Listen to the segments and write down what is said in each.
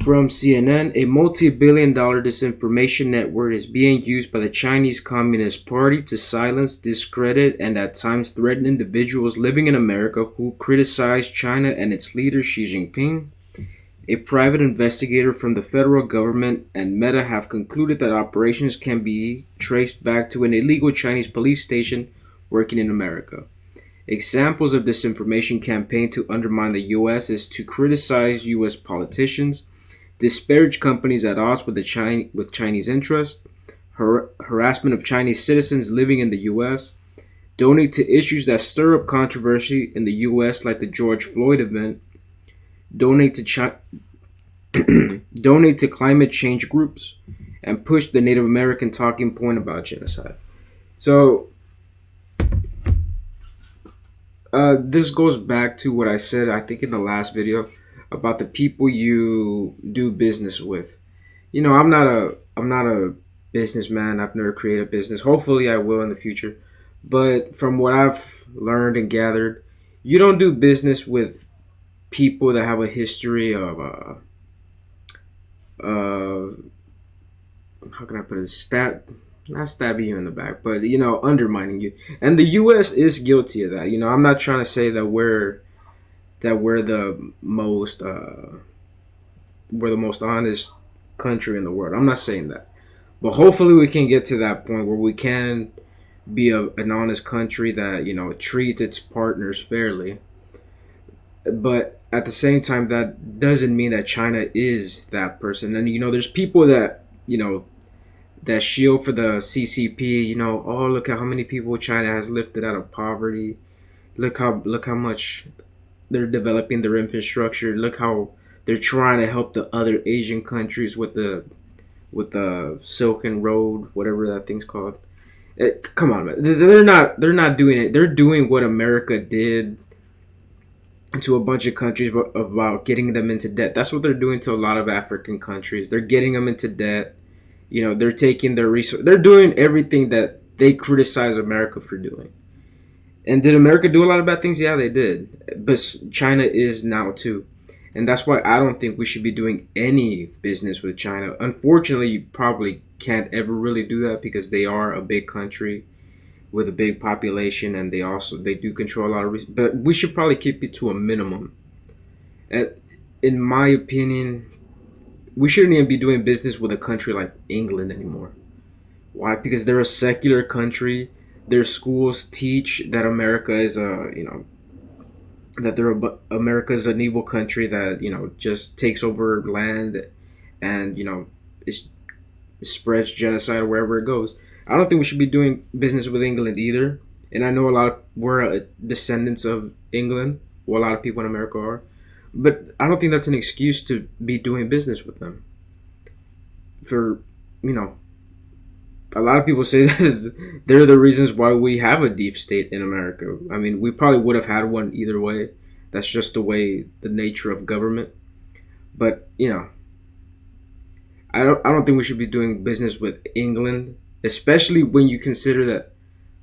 From CNN, a multi-billion dollar disinformation network is being used by the Chinese Communist Party to silence, discredit, and at times threaten individuals living in America who criticize China and its leader Xi Jinping. A private investigator from the federal government and Meta have concluded that operations can be traced back to an illegal Chinese police station working in America. Examples of disinformation campaign to undermine the US is to criticize US politicians, disparage companies at odds with with Chinese interests, harassment of Chinese citizens living in the US, donate to issues that stir up controversy in the US like the George Floyd event, donate to donate to climate change groups, and push the Native American talking point about genocide. So this goes back to what I said, I think, in the last video about the people you do business with. I'm not a businessman. I've never created a business. Hopefully, I will in the future. But from what I've learned and gathered, you don't do business with people that have a history of uh, how can I put it, not stabbing you in the back, but undermining you. And the U.S. is guilty of that. I'm not trying to say that we're the most honest country in the world. I'm not saying that, but hopefully we can get to that point where we can be an honest country that treats its partners fairly. But at the same time, that doesn't mean that China is that person. And there's people that that shield for the CCP. Oh, look at how many people China has lifted out of poverty. Look how much they're developing their infrastructure. Look how they're trying to help the other Asian countries with the Silken Road, whatever that thing's called. Come on, man. They're not doing it. They're doing what America did to a bunch of countries about getting them into debt. That's what they're doing to a lot of African countries. They're getting them into debt. They're taking their resources. They're doing everything that they criticize America for doing. And did America do a lot of bad things? Yeah, they did. But China is now too. And that's why I don't think we should be doing any business with China. Unfortunately, you probably can't ever really do that because they are a big country with a big population, and they do control a lot of but we should probably keep it to a minimum. And in my opinion, we shouldn't even be doing business with a country like England anymore. Why? Because they're a secular country. Their schools teach that America is America is an evil country that just takes over land and is, spreads genocide wherever it goes. I don't think we should be doing business with England either. And I know we're descendants of England, or a lot of people in America are, but I don't think that's an excuse to be doing business with them. For you know, a lot of people say that they're the reasons why we have a deep state in America. I mean, we probably would have had one either way. That's just the nature of government. But I don't think we should be doing business with England, especially when you consider that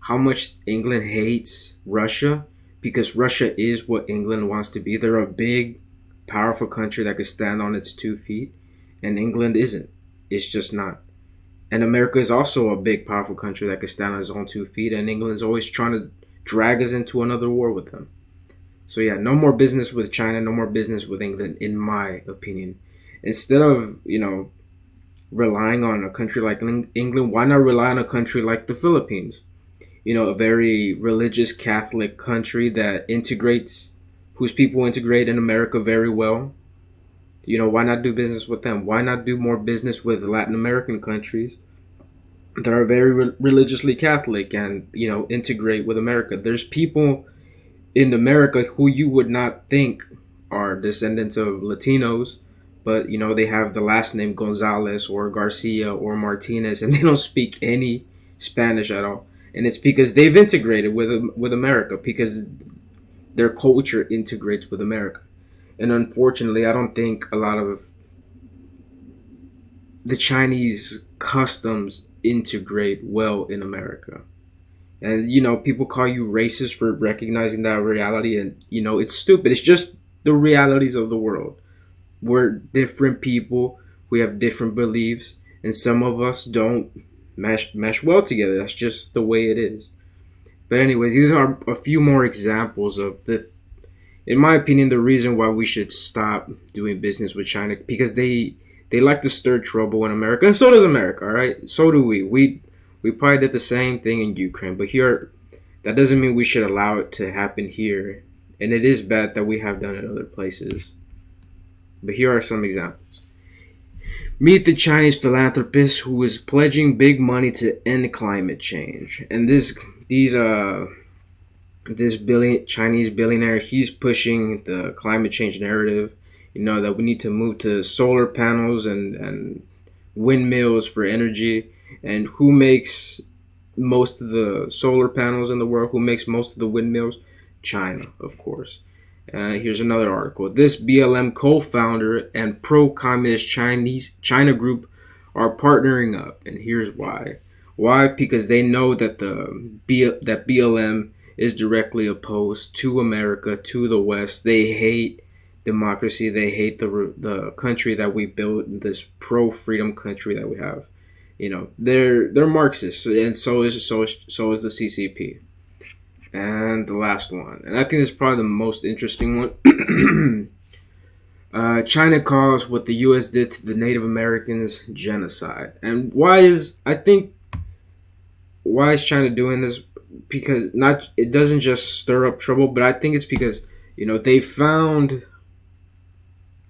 how much England hates Russia, because Russia is what England wants to be. They're a big, powerful country that could stand on its 2 feet, and England isn't. It's just not. And America is also a big, powerful country that could stand on its own 2 feet, and England's always trying to drag us into another war with them. So yeah, no more business with China, no more business with England, in my opinion. Instead of relying on a country like England, why not rely on a country like the Philippines? A very religious Catholic country that integrates, whose people integrate in America very well. Why not do business with them? Why not do more business with Latin American countries that are very religiously Catholic and, integrate with America? There's people in America who you would not think are descendants of Latinos, but they have the last name Gonzalez or Garcia or Martinez, and they don't speak any Spanish at all. And it's because they've integrated with America, because their culture integrates with America. And unfortunately, I don't think a lot of the Chinese customs integrate well in America. And people call you racist for recognizing that reality, and it's stupid. It's just the realities of the world. We're different people. We have different beliefs, and some of us don't mesh well together. That's just the way it is. But anyways, these are a few more examples of the, in my opinion, the reason why we should stop doing business with China, because they like to stir trouble in America, and so does America. All right, so do we. We probably did the same thing in Ukraine, but here, that doesn't mean we should allow it to happen here. And it is bad that we have done it in other places. But here are some examples. Meet the Chinese philanthropist who is pledging big money to end climate change. And this Chinese billionaire, he's pushing the climate change narrative. You know that we need to move to solar panels and windmills for energy. And who makes most of the solar panels in the world? Who makes most of the windmills? China, of course. Here's another article. This BLM co-founder and pro-communist China group are partnering up, and here's why. Why? Because they know that that BLM is directly opposed to America, to the West. They hate democracy. They hate the country that we built, this pro-freedom country that we have. You know, they're Marxists, and so is the CCP. And the last one, and I think this is probably the most interesting one. China calls what the U.S. did to the Native Americans genocide. And why is China doing this? Because not it doesn't just stir up trouble, but I think it's because they found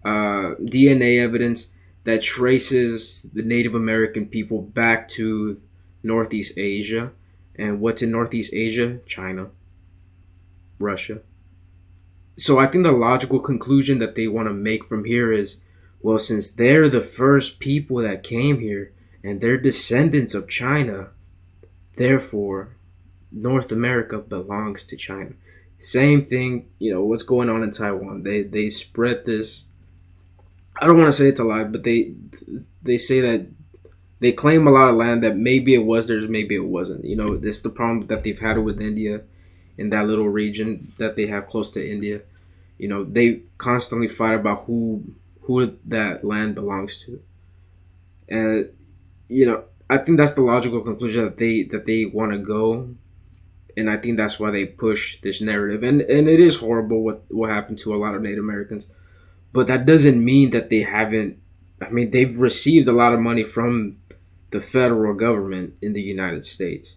DNA evidence that traces the Native American people back to Northeast Asia. And what's in Northeast Asia? China, Russia. So I think the logical conclusion that they want to make from here is, well, since they're the first people that came here and they're descendants of China, therefore North America belongs to China. Same thing, what's going on in Taiwan. They spread this. I don't want to say it's a lie, but they say that they claim a lot of land that maybe it was theirs, maybe it wasn't. This is the problem that they've had with India in that little region that they have close to India. They constantly fight about who that land belongs to. And I think that's the logical conclusion that they want to go. And I think that's why they push this narrative. And it is horrible what happened to a lot of Native Americans. But that doesn't mean that they haven't. I mean, they've received a lot of money from the federal government in the United States.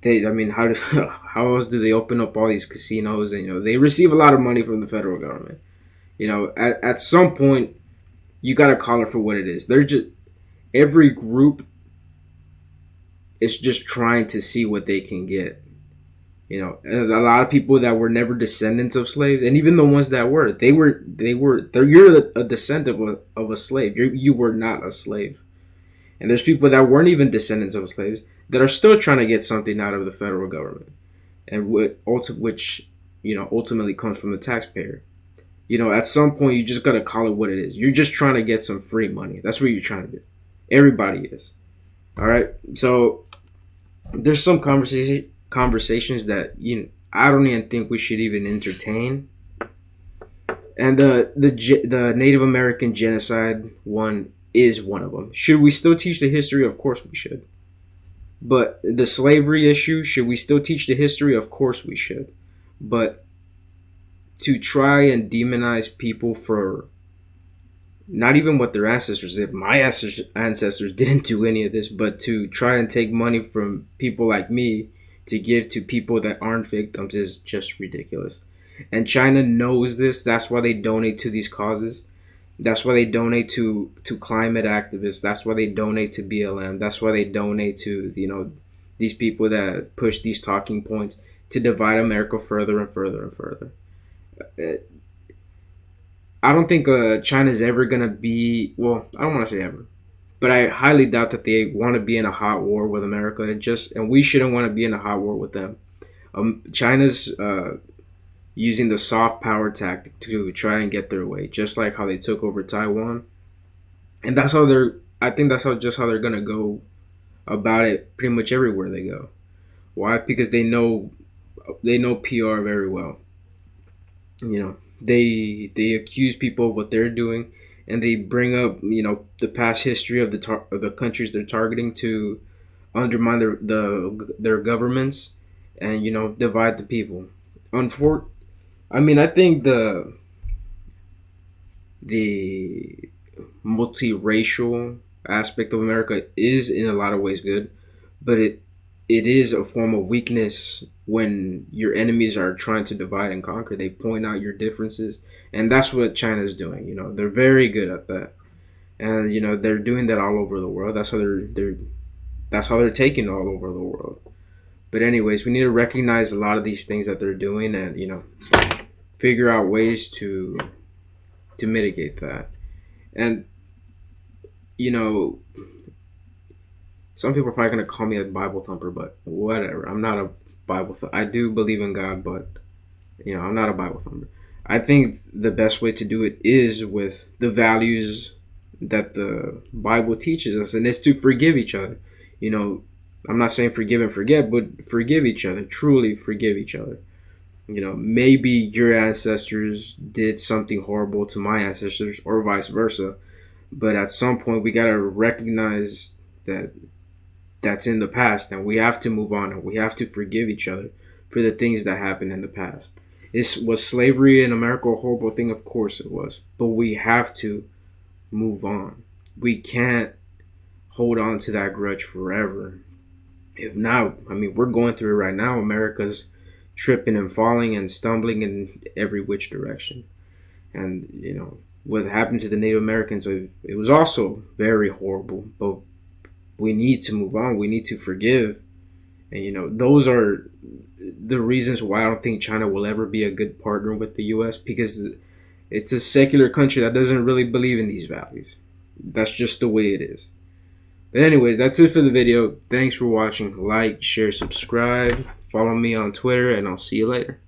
I mean, how else do they open up all these casinos? And they receive a lot of money from the federal government. At some point, you gotta call it for what it is. They're just every group is just trying to see what they can get. And a lot of people that were never descendants of slaves, and even the ones that were, you're a descendant of a slave. You were not a slave. And there's people that weren't even descendants of slaves that are still trying to get something out of the federal government, and which ultimately comes from the taxpayer. At some point you just gotta call it what it is. You're just trying to get some free money. That's what you're trying to do. Everybody is. All right. So there's some conversations that I don't even think we should even entertain. And the Native American genocide one is one of them. Should we still teach the history? Of course we should. But the slavery issue, should we still teach the history? Of course we should. But to try and demonize people for not even what their ancestors did. My ancestors didn't do any of this, but to try and take money from people like me to give to people that aren't victims is just ridiculous. And China knows this. That's why they donate to these causes. That's why they donate to climate activists. That's why they donate to BLM. That's why they donate to these people that push these talking points to divide America further and further and further. I don't think China's ever gonna be. Well, I don't want to say ever, but I highly doubt that they want to be in a hot war with America. And we shouldn't want to be in a hot war with them. China's using the soft power tactic to try and get their way, just like how they took over Taiwan, and that's how they're. I think that's how they're gonna go about it pretty much everywhere they go. Why? Because they know PR very well. They accuse people of what they're doing, and they bring up the past history of of the countries they're targeting to undermine their governments, and divide the people. Unfor- I mean, I think the multiracial aspect of America is in a lot of ways good, but it is a form of weakness when your enemies are trying to divide and conquer. They point out your differences, and that's what China is doing. They're very good at that, and they're doing that all over the world. That's how they're taking all over the world. But anyways, we need to recognize a lot of these things that they're doing, and figure out ways to mitigate that. And you know, some people are probably gonna call me a Bible thumper, but whatever. I'm not a I do believe in God, but I'm not a Bible thumper. I think the best way to do it is with the values that the Bible teaches us, and it's to forgive each other. You know, I'm not saying forgive and forget, but forgive each other. Truly forgive each other. Maybe your ancestors did something horrible to my ancestors, or vice versa. But at some point, we gotta recognize that that's in the past, and we have to move on, and we have to forgive each other for the things that happened in the past. Was slavery in America a horrible thing? Of course it was, but we have to move on. We can't hold on to that grudge forever. If not, I mean, we're going through it right now. America's tripping and falling and stumbling in every which direction. And what happened to the Native Americans, it was also very horrible. But we need to move on. We need to forgive. And those are the reasons why I don't think China will ever be a good partner with the U.S., because it's a secular country that doesn't really believe in these values. That's just the way it is. But anyways, that's it for the video. Thanks for watching. Like, share, subscribe. Follow me on Twitter, and I'll see you later.